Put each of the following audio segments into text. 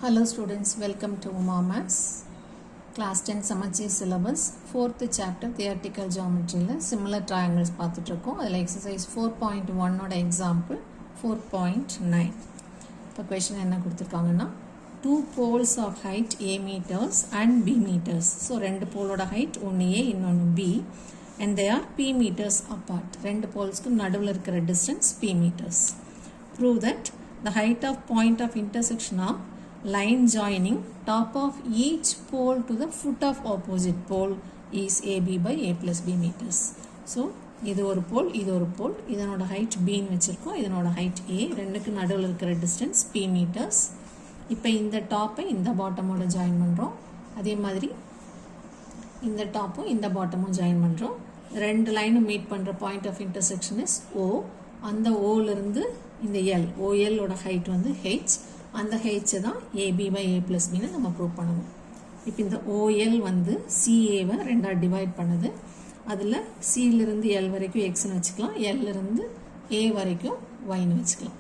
Hello students, welcome to Uma Maths Class 10 Samacheer syllabus 4th chapter theoretical geometry similar triangles பார்த்துட்டு இருக்கோம். அதில் exercise 4.1 ஓட example 4.9. இப்போ question என்ன கொடுத்திருக்காங்கன்னா two poles of height a meters and b meters. So ரெண்டு போலோட height ஒன்று a இன்னொன்று b and they are p meters apart. ரெண்டு போல்ஸ்க்கு நடுவில் இருக்கிற distance p meters. Prove that the height of point of intersection of line joining top of each pole to the foot of opposite pole is AB by A plus B meters. So, இது ஒரு pole, இது ஒரு pole, இதனோட height B ன்னு வச்சிருக்கோம், இதனோட height A, ரெண்டுக்கு நடுவில் இருக்கிற distance P meters. இப்போ இந்த டாப்பை இந்த பாட்டமோட ஜாயின் பண்ணுறோம், அதே மாதிரி இந்த டாப்பும் இந்த பாட்டமும் ஜாயின் பண்ணுறோம். ரெண்டு லைனும் மீட் பண்ணுற point of intersection is O. அந்த ஓலிருந்து இந்த L, OL ஓட ஹைட் வந்து H. அந்த ஹெச்சை தான் AB by A plus Bன்னு நம்ம ப்ரூவ் பண்ணணும். இப்போ இந்த OL வந்து CAவை ரெண்டாக டிவைட் பண்ணுது. அதில் Cலிருந்து L வரைக்கும் Xன்னு வச்சுக்கலாம், Lலிருந்து A வரைக்கும் Yன்னு வச்சுக்கலாம்.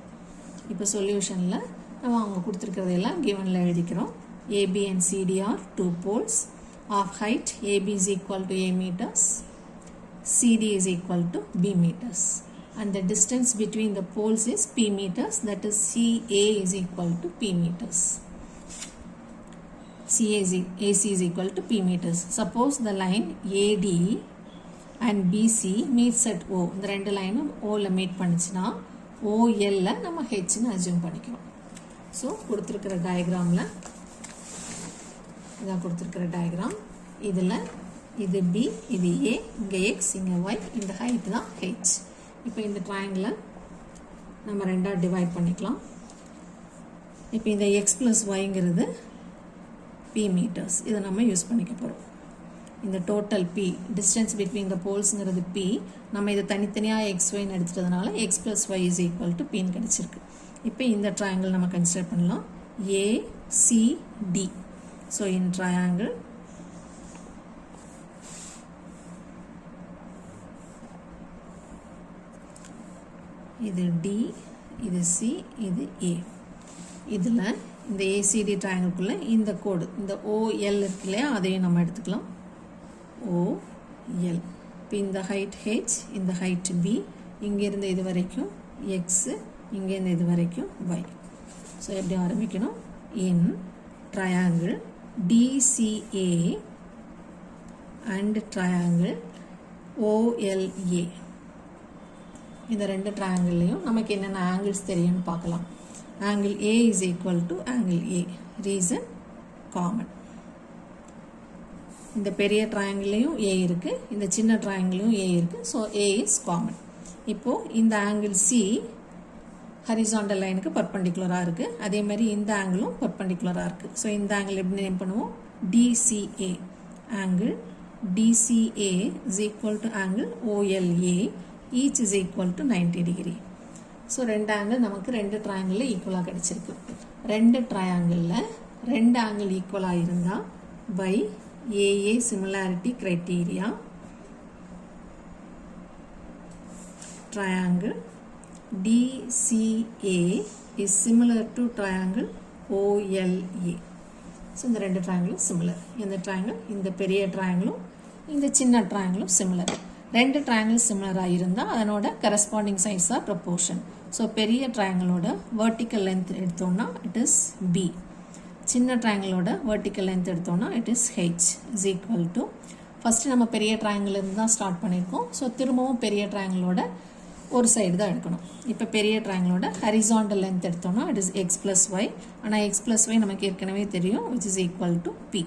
இப்போ சொல்யூஷனில் நம்ம அவங்க கொடுத்துருக்கிறதெல்லாம் கிவனில் எழுதிக்கிறோம். AB and CD are two poles of height. AB is equal to A meters, CD is equal to B meters. And the distance between the poles is P meters, that is CA is equal to P meters. AC is equal to P meters. Suppose the line AD and BC meets at O. இந்த ரெண்டு லைனும் Oல meet பண்ணிச்சுன்னா OLல நம்ம Hன்னு assume பண்ணிக்கிறோம். So கொடுத்துருக்கிற டயக்ராமில் இதான் கொடுத்துருக்கிற diagram. இதில் இது B, இது A, இங்கே X, இங்கே Y, இந்த ஹைட் தான் H. இப்போ இந்த ட்ரையாங்கிளை நம்ம ரெண்டாக டிவைட் பண்ணிக்கலாம். இப்போ இந்த x plus yங்கிறது p மீட்டர்ஸ், இதை நம்ம யூஸ் பண்ணிக்க போகிறோம். இந்த total p, distance between the போல்ஸுங்கிறது p, நம்ம இதை தனித்தனியாக xyன்னு எடுத்துட்டதுனால x plus y is equal to pன்னு கிடச்சிருக்கு. இப்போ இந்த ட்ரையாங்கிள் நம்ம கன்சிடர் பண்ணலாம் ACD. ஸோ இன் ட்ரையாங்கிள் இது D, இது C, இது A. இதில் இந்த ACD ட்ரையாங்கிள்குள்ளே இந்த கோடு, இந்த OL இருக்கு இல்லையா, அதையும் நம்ம எடுத்துக்கலாம். OL. இப்போ இந்த ஹைட் H, இந்த ஹைட் B, இங்கேருந்து இது வரைக்கும் X, இங்கேருந்து இது வரைக்கும் Y. ஸோ எப்படி ஆரம்பிக்கணும்? இன் triangle DCA and triangle OLA. இந்த ரெண்டு ட்ரையாங்கிள்லையும் நமக்கு என்னென்ன ஆங்கிள்ஸ் தெரியும்னு பார்க்கலாம். Angle A is equal to angle A. Reason common. இந்த பெரிய ட்ரையாங்கிள்லையும் A இருக்குது, இந்த சின்ன ட்ரையாங்கிளையும் A இருக்குது. So A is common. இப்போது இந்த ஆங்கிள் C ஹரிசாண்டல் லைனுக்கு பர்பண்டிகுலராக இருக்குது, அதே மாதிரி இந்த ஆங்கிளும் பர்பண்டிகுலராக இருக்குது. ஸோ இந்த ஆங்கிள் எப்படி நேம் பண்ணுவோம்? DCA. Angle DCA is equal to angle OLA. each is equal to 90 degree. So ரெண்டு ஆங்கிள் நமக்கு ரெண்டு ட்ரையாங்கிளில் ஈக்குவலாக கிடச்சிருக்கு. ரெண்டு ட்ரையாங்கிளில் ரெண்டு ஆங்கிள் ஈக்குவலாக இருந்தால் by AA similarity criteria triangle DCA is similar to triangle OLA. So இந்த ரெண்டு ட்ரையாங்கிளும் சிமிலர். இந்த ட்ரையாங்கிள் இந்த பெரிய ட்ரையாங்கிளும் இந்த சின்ன ட்ரையாங்கிளும் சிமிலர். ரெண்டு ட்ரையாங்கிள் சிமிலராக இருந்தால் அதனோட corresponding sides are proportion. So பெரிய ட்ரையாங்கிளோட வெர்டிக்கல் லென்த் எடுத்தோம்னா இட் இஸ் B. சின்ன ட்ரையாங்கிளோட வெர்டிக்கல் லென்த் எடுத்தோம்னா it is H is equal to, first நம்ம பெரிய ட்ரையாங்கிளிருந்து தான் ஸ்டார்ட் பண்ணியிருக்கோம். ஸோ திரும்பவும் பெரிய ட்ரையாங்கிளோட ஒரு சைடு தான் எடுக்கணும். இப்போ பெரிய ட்ரையாங்கிளோட ஹரிசாண்டல் லென்த் எடுத்தோம்னா it is X plus Y. ஆனால் X plus Y நமக்கு ஏற்கனவே தெரியும், which is equal to P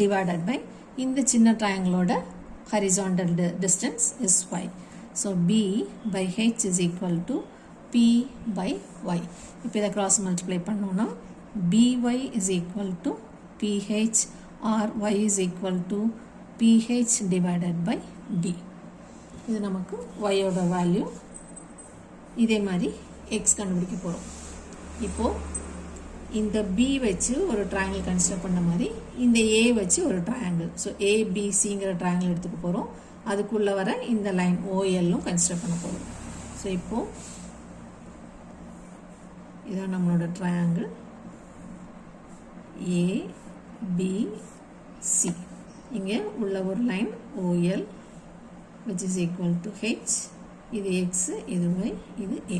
divided by இந்த சின்ன ட்ரையாங்கிளோட horizontal distance is y. So B by H is equal to P by Y. இப்போ இதை cross multiply பண்ணோம்னா BY is equal to PH or Y is equal to PH divided by B. இது நமக்கு Y ஓட value. இதே மாதிரி X கண்டுபிடிக்க போகிறோம். இப்போது இந்த B வச்சு ஒரு ட்ரையாங்கிள் கன்சிடர் பண்ண மாதிரி இந்த A வச்சு ஒரு ட்ரையாங்கிள், ஸோ ABCங்கிற ட்ரையாங்கிள் எடுத்துக்க போகிறோம். அதுக்குள்ளே வர இந்த லைன் OLலும் கன்சிடர் பண்ண போகிறோம். ஸோ இப்போது இதான் நம்மளோட ட்ரையாங்கிள் ABC. இங்கே உள்ள ஒரு line OL which is equal to H. இது X, இது Y, இது A.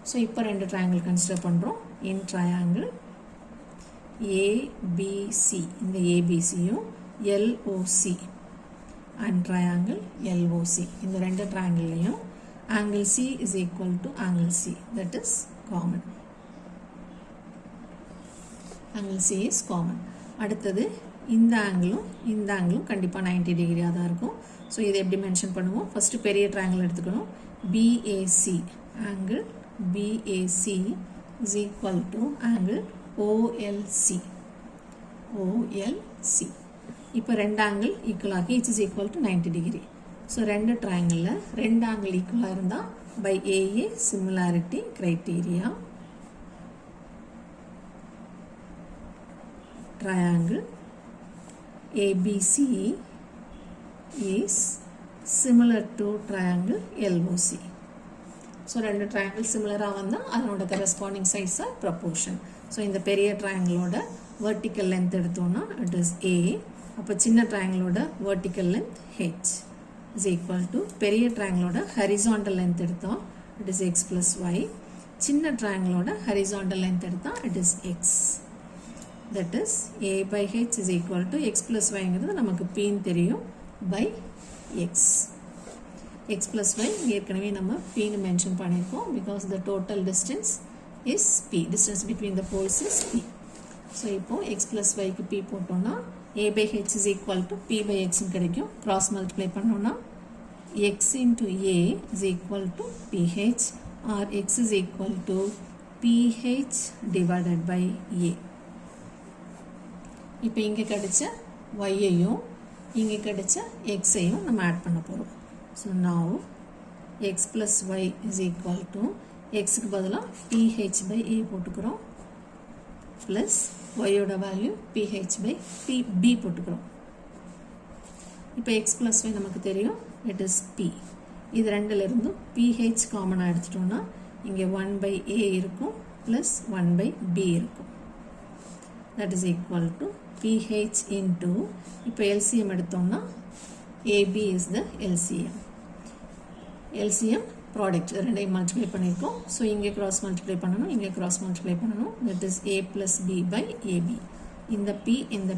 So, இப்போ ரெண்டு triangle consider பண்ணுறோம். In triangle ABC, இந்த ABCயும் LOC and triangle LOC. இந்த ரெண்டு triangleலையும் angle C is equal to angle C. That is common. Angle C is common. அடுத்தது இந்த ஆங்கிளும் கண்டிப்பாக 90 டிகிரியாக தான் இருக்கும். ஸோ இதை எப்படி மென்ஷன் பண்ணுவோம்? ஃபஸ்ட்டு பெரிய ட்ரையாங்கிள் எடுத்துக்கணும். BAC angle BAC is equal to angle OLC. இப்போ ரெண்டு ஆங்கிள் ஈக்குவலாகி it's is equal to 90 degree. So ரெண்டு ட்ரையாங்கிளில் ரெண்டு ஆங்கிள் ஈக்குவலாக இருந்தால் by AA similarity criteria triangle ABC is similar to triangle LOC. So, ரெண்டு triangle similar வந்தா அதனோட corresponding sides are proportion. So, இந்த பெரிய triangle ஓட vertical length எடுத்தோம்னா it is A. அப்போ சின்ன triangle ஓட vertical length H is equal to பெரிய triangle ஓட horizontal length எடுத்தோம் it is X plus Y. சின்ன triangle ஓட horizontal length எடுத்தா it is X. That is A by H is equal to X plus Y ங்கிறது நமக்கு P ன்னு தெரியும் by X. X plus Y ஏற்கனவே நம்ம P ன்னு மென்ஷன் பண்ணியிருக்கோம் because the total distance is P. Distance between the poles is P. So இப்போ X plus Y க்கு P போட்டோம்னா A by H is equal to P by X ன்னு கிடைக்கும். Cross multiply பண்ணோம்னா X into A is equal to PH or X is equal to PH divided by A. இப்போ இங்கே கிடைச்ச y-ஐயும் இங்கே கிடைச்ச x-ஐயும் நம்ம ஆட் பண்ண போகிறோம். So now x plus y is equal to x-க்கு பதிலாக ph by a போட்டுக்கிறோம் ப்ளஸ் y-யோட வேல்யூ ph by b போட்டுக்கிறோம். இப்போ x plus y நமக்கு தெரியும் it is p. இது ரெண்டுலேருந்தும் ph காமனாக எடுத்துட்டோம்னா இங்கே 1 by a இருக்கும் ப்ளஸ் 1 by b இருக்கும். That is equal to PH into இப்போ LCM எடுத்தோம்னா AB is the LCM. LCM product ரெண்டையும் மல்டிப்ளை பண்ணியிருக்கோம். ஸோ இங்கே கிராஸ் மல்டிப்ளை பண்ணணும், இங்கே கிராஸ் மல்டிப்ளை பண்ணணும். That is A plus B by AB. இந்த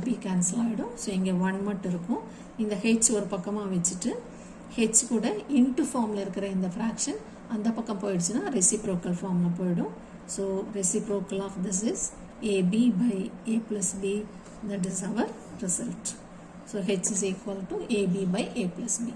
P கேன்சல் ஆகிடும். ஸோ இங்கே 1 மட்டும் இருக்கும். இந்த H ஒரு பக்கமாக வச்சுட்டு H கூட இன்ட்டு ஃபார்மில் இருக்கிற இந்த ஃப்ராக்ஷன் அந்த பக்கம் போயிடுச்சுன்னா ரெசிப்ரோக்கல் ஃபார்மில் போயிடும். So reciprocal of this is AB by A plus B. That is our result. So H is equal to AB by A plus B.